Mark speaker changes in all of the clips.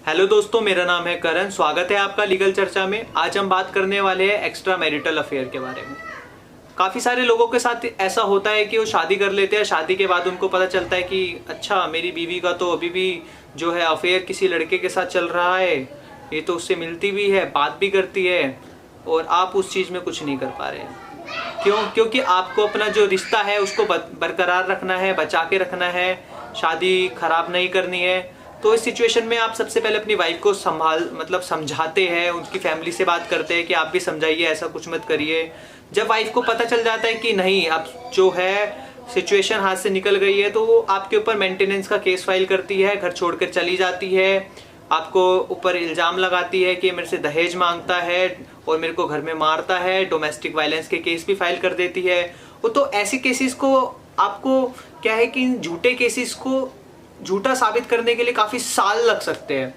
Speaker 1: Hello दोस्तों, मेरा नाम है करण। स्वागत है आपका लीगल चर्चा में। आज हम बात करने वाले हैं एक्स्ट्रा मैरिटल अफेयर के बारे में। काफ़ी सारे लोगों के साथ ऐसा होता है कि वो शादी कर लेते हैं, शादी के बाद उनको पता चलता है कि अच्छा, मेरी बीवी का तो अभी भी जो है अफेयर किसी लड़के के साथ चल रहा है, ये तो उससे मिलती भी है, बात भी करती है, और आप उस चीज़ में कुछ नहीं कर पा रहे हैं। क्योंकि आपको अपना जो रिश्ता है उसको बरकरार रखना है, बचा के रखना है, शादी खराब नहीं करनी है। तो इस सिचुएशन में आप सबसे पहले अपनी वाइफ को समझाते हैं, उनकी फैमिली से बात करते हैं कि आप भी समझाइए, ऐसा कुछ मत करिए। जब वाइफ को पता चल जाता है कि नहीं, अब जो है सिचुएशन हाथ से निकल गई है, तो वो आपके ऊपर मेंटेनेंस का केस फाइल करती है, घर छोड़कर चली जाती है, आपको ऊपर इल्ज़ाम लगाती है कि मेरे से दहेज मांगता है और मेरे को घर में मारता है, डोमेस्टिक वायलेंस के केस भी फाइल कर देती है। वो तो ऐसी केसेस को आपको क्या है कि इन झूठे केसेस को झूठा साबित करने के लिए काफ़ी साल लग सकते हैं।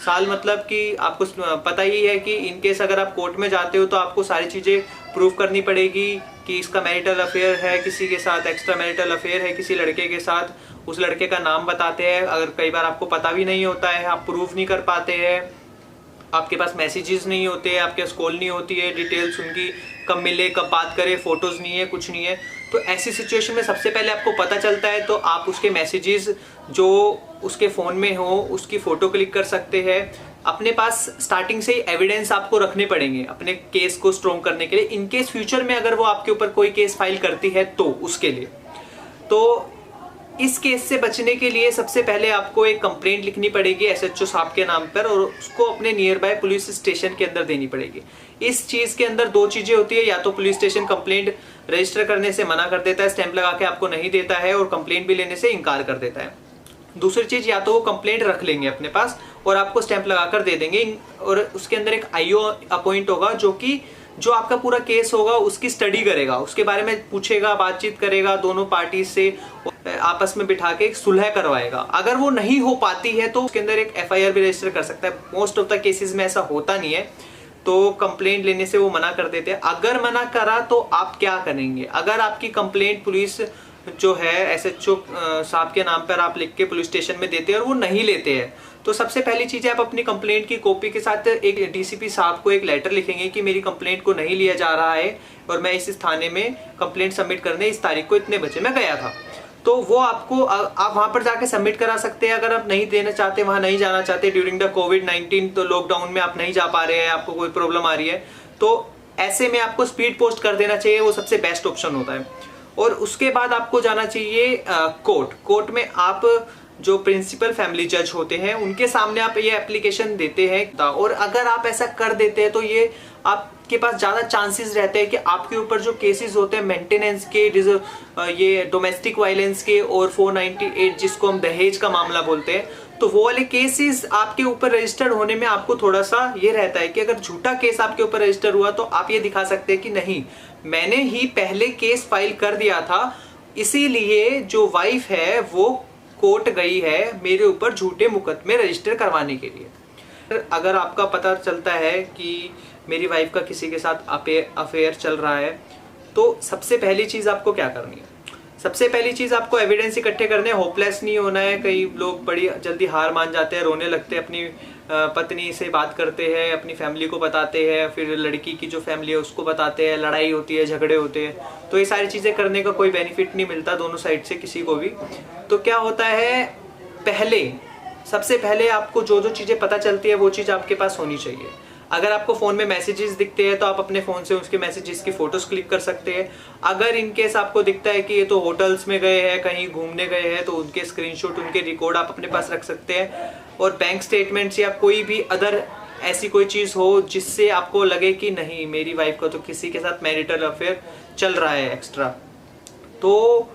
Speaker 1: साल मतलब कि आपको पता ही है कि इन केस अगर आप कोर्ट में जाते हो तो आपको सारी चीज़ें प्रूव करनी पड़ेगी कि इसका मैरिटल अफेयर है किसी के साथ, एक्स्ट्रा मैरिटल अफेयर है किसी लड़के के साथ। उस लड़के का नाम बताते हैं, अगर कई बार आपको पता भी नहीं होता है, आप प्रूफ नहीं कर पाते हैं, आपके पास मैसेजेस नहीं होते, आपके पास कॉल नहीं होती है, डिटेल्स उनकी कब मिले कब बात करें, फोटोज़ नहीं है, कुछ नहीं है। तो ऐसी सिचुएशन में सबसे पहले आपको पता चलता है तो आप उसके मैसेजेस जो उसके फ़ोन में हो उसकी फ़ोटो क्लिक कर सकते हैं। अपने पास स्टार्टिंग से ही एविडेंस आपको रखने पड़ेंगे अपने केस को स्ट्रॉन्ग करने के लिए, इन केस फ्यूचर में अगर वो आपके ऊपर कोई केस फाइल करती है तो उसके लिए। तो इस केस से बचने के लिए सबसे पहले आपको एक कंप्लेंट लिखनी पड़ेगी एसएचओ साहब के नाम पर, और उसको अपने नियर बाय पुलिस स्टेशन के अंदर देनी पड़ेगी। इस चीज़ के अंदर दो चीज़ें होती है, या तो पुलिस स्टेशन कंप्लेंट रजिस्टर करने से मना कर देता है, स्टैंप लगा के आपको नहीं देता है, और कंप्लेंट भी लेने से इनकार कर देता है। दूसरी चीज़, या तो वो कंप्लेंट रख लेंगे अपने पास और आपको स्टैंप लगा कर दे देंगे, और उसके अंदर एक आईओ अपॉइंट होगा जो आपका पूरा केस होगा उसकी स्टडी करेगा, उसके बारे में पूछेगा, बातचीत करेगा दोनों पार्टी से, आपस में बिठा के एक सुलह करवाएगा। अगर वो नहीं हो पाती है तो उसके अंदर एक एफआईआर भी रजिस्टर कर सकता है। मोस्ट ऑफ द केसेस में ऐसा होता नहीं है, तो कंप्लेंट लेने से वो मना कर देते हैं। अगर मना करा तो आप क्या करेंगे? अगर आपकी कंप्लेंट पुलिस जो है एसएचओ साहब के नाम पर आप लिख के पुलिस स्टेशन में देते हैं और वो नहीं लेते हैं, तो सबसे पहली चीज़ है आप अपनी कंप्लेंट की कॉपी के साथ एक डीसीपी साहब को एक लेटर लिखेंगे कि मेरी कंप्लेंट को नहीं लिया जा रहा है और मैं इस थाने में कंप्लेंट सबमिट करने इस तारीख को इतने बजे मैं गया था। तो वो आपको आप वहाँ पर जाके सबमिट करा सकते हैं। अगर आप नहीं देना चाहते, वहाँ नहीं जाना चाहते ड्यूरिंग द कोविड-19, तो लॉकडाउन में आप नहीं जा पा रहे हैं, आपको कोई प्रॉब्लम आ रही है, तो ऐसे में आपको स्पीड पोस्ट कर देना चाहिए, वो सबसे बेस्ट ऑप्शन होता है। और उसके बाद आपको जाना चाहिए कोर्ट में। आप जो प्रिंसिपल फैमिली जज होते हैं उनके सामने आप ये एप्लीकेशन देते हैं, और अगर आप ऐसा कर देते हैं तो ये आपके पास ज़्यादा चांसेस रहते हैं कि आपके ऊपर जो केसेस होते हैं मेंटेनेंस के, ये डोमेस्टिक वायलेंस के और 498 जिसको हम दहेज का मामला बोलते हैं, तो वो वाले केसेस आपके ऊपर रजिस्टर्ड होने में आपको थोड़ा सा ये रहता है कि अगर झूठा केस आपके ऊपर रजिस्टर हुआ तो आप ये दिखा सकते हैं कि नहीं, मैंने ही पहले केस फाइल कर दिया था, इसीलिए जो वाइफ है वो कोर्ट गई है मेरे ऊपर झूठे मुकदमे रजिस्टर करवाने के लिए। अगर आपका पता चलता है कि मेरी वाइफ का किसी के साथ अफेयर चल रहा है, तो सबसे पहली चीज़ आपको क्या करनी है? सबसे पहली चीज़ आपको एविडेंस इकट्ठे करने हैं, होपलेस नहीं होना है। कई लोग बड़ी जल्दी हार मान जाते हैं, रोने लगते हैं, अपनी पत्नी से बात करते हैं, अपनी फैमिली को बताते हैं, फिर लड़की की जो फैमिली है उसको बताते हैं, लड़ाई होती है, झगड़े होते हैं। तो ये सारी चीज़ें करने का कोई बेनिफिट नहीं मिलता दोनों साइड से किसी को भी। तो क्या होता है, सबसे पहले आपको जो जो चीज़ें पता चलती है वो चीज़ आपके पास होनी चाहिए। अगर आपको फ़ोन में मैसेजेस दिखते हैं तो आप अपने फ़ोन से उसके मैसेजेस की फ़ोटोज़ क्लिक कर सकते हैं। अगर इन केस आपको दिखता है कि ये तो होटल्स में गए हैं, कहीं घूमने गए हैं, तो उनके स्क्रीनशॉट, उनके रिकॉर्ड आप अपने पास रख सकते हैं। और बैंक स्टेटमेंट्स या कोई भी अदर ऐसी कोई चीज़ हो जिससे आपको लगे कि नहीं, मेरी वाइफ का तो किसी के साथ मैरिटल अफेयर चल रहा है एक्स्ट्रा, तो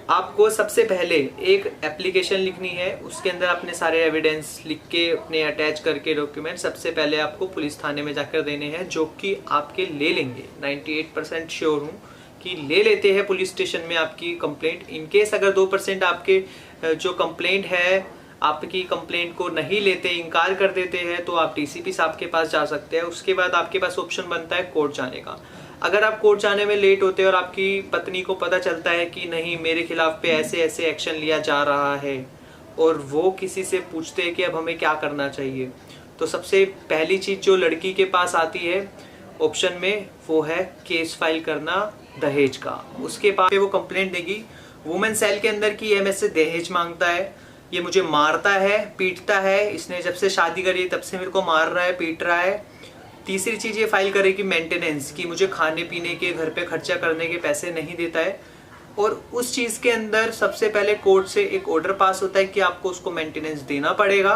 Speaker 1: आपको सबसे पहले एक एप्लीकेशन लिखनी है। उसके अंदर अपने सारे एविडेंस लिख के, अपने अटैच करके डॉक्यूमेंट सबसे पहले आपको पुलिस थाने में जाकर देने हैं, जो कि आपके ले लेंगे। 98% श्योर हूँ कि ले लेते हैं पुलिस स्टेशन में आपकी कंप्लेंट। इनकेस अगर 2% आपके जो कंप्लेंट है आपकी कंप्लेंट को नहीं लेते, इनकार कर देते हैं, तो आप डीसीपी साहब के पास जा सकते हैं। उसके बाद आपके पास ऑप्शन बनता है कोर्ट जाने का। अगर आप कोर्ट जाने में लेट होते हैं और आपकी पत्नी को पता चलता है कि नहीं, मेरे खिलाफ पे ऐसे ऐसे एक्शन लिया जा रहा है, और वो किसी से पूछते हैं कि अब हमें क्या करना चाहिए, तो सबसे पहली चीज़ जो लड़की के पास आती है ऑप्शन में वो है केस फाइल करना दहेज का। उसके बाद वो कंप्लेंट देगी वुमेन सेल के अंदर कि ये मेरे से दहेज मांगता है, ये मुझे मारता है, पीटता है, इसने जब से शादी करी तब से मेरे को मार रहा है, पीट रहा है। तीसरी चीज़ ये फाइल करेगी मेंटेनेंस की, मुझे खाने पीने के, घर पे खर्चा करने के पैसे नहीं देता है। और उस चीज़ के अंदर सबसे पहले कोर्ट से एक ऑर्डर पास होता है कि आपको उसको मेंटेनेंस देना पड़ेगा।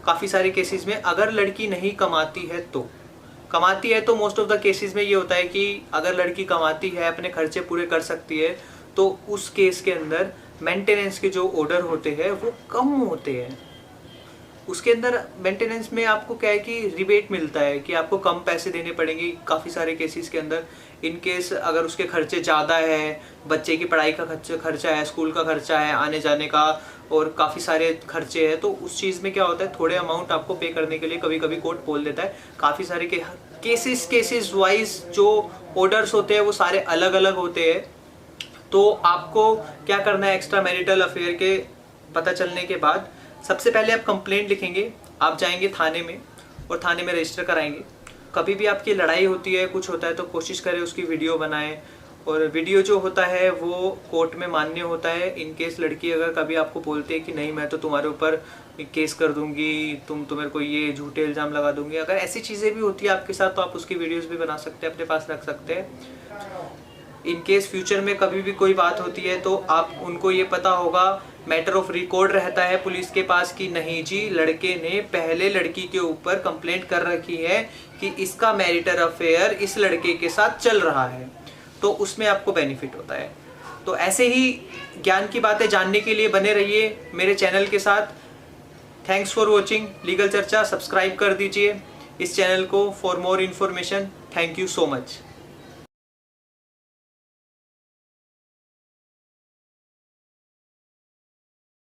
Speaker 1: काफ़ी सारे केसेस में अगर लड़की नहीं कमाती है तो मोस्ट ऑफ द केसेस में ये होता है कि अगर लड़की कमाती है, अपने खर्चे पूरे कर सकती है, तो उस केस के अंदर मेंटेनेंस के जो ऑर्डर होते हैं वो कम होते हैं। उसके अंदर मेंटेनेंस में आपको क्या है कि रिबेट मिलता है कि आपको कम पैसे देने पड़ेंगे काफ़ी सारे केसेस के अंदर। इन केस अगर उसके खर्चे ज़्यादा है, बच्चे की पढ़ाई का खर्चा है, स्कूल का खर्चा है, आने जाने का, और काफ़ी सारे खर्चे हैं, तो उस चीज़ में क्या होता है थोड़े अमाउंट आपको पे करने के लिए कभी कभी कोर्ट बोल देता है। काफ़ी सारे केसेस वाइज जो ऑर्डर्स होते हैं वो सारे अलग अलग होते हैं। तो आपको क्या करना है, एक्स्ट्रा मैरिटल अफेयर के पता चलने के बाद सबसे पहले आप कंप्लेंट लिखेंगे, आप जाएंगे थाने में और थाने में रजिस्टर कराएंगे। कभी भी आपकी लड़ाई होती है, कुछ होता है, तो कोशिश करें उसकी वीडियो बनाएं, और वीडियो जो होता है वो कोर्ट में मान्य होता है। इन केस लड़की अगर कभी आपको बोलती है कि नहीं मैं तो तुम्हारे ऊपर केस कर दूंगी, तुम मेरे को ये झूठे इल्ज़ाम लगा दूंगी, अगर ऐसी चीज़ें भी होती है आपके साथ तो आप उसकी वीडियोस भी बना सकते हैं, अपने पास रख सकते हैं। इन केस फ्यूचर में कभी भी कोई बात होती है तो आप उनको ये पता होगा, मैटर ऑफ रिकॉर्ड रहता है पुलिस के पास कि नहीं जी लड़के ने पहले लड़की के ऊपर कंप्लेंट कर रखी है कि इसका मैरिटल अफेयर इस लड़के के साथ चल रहा है, तो उसमें आपको बेनिफिट होता है। तो ऐसे ही ज्ञान की बातें जानने के लिए बने रहिए मेरे चैनल के साथ। थैंक्स फॉर वॉचिंग लीगल चर्चा। सब्सक्राइब कर दीजिए इस चैनल को for more information. Thank you so much.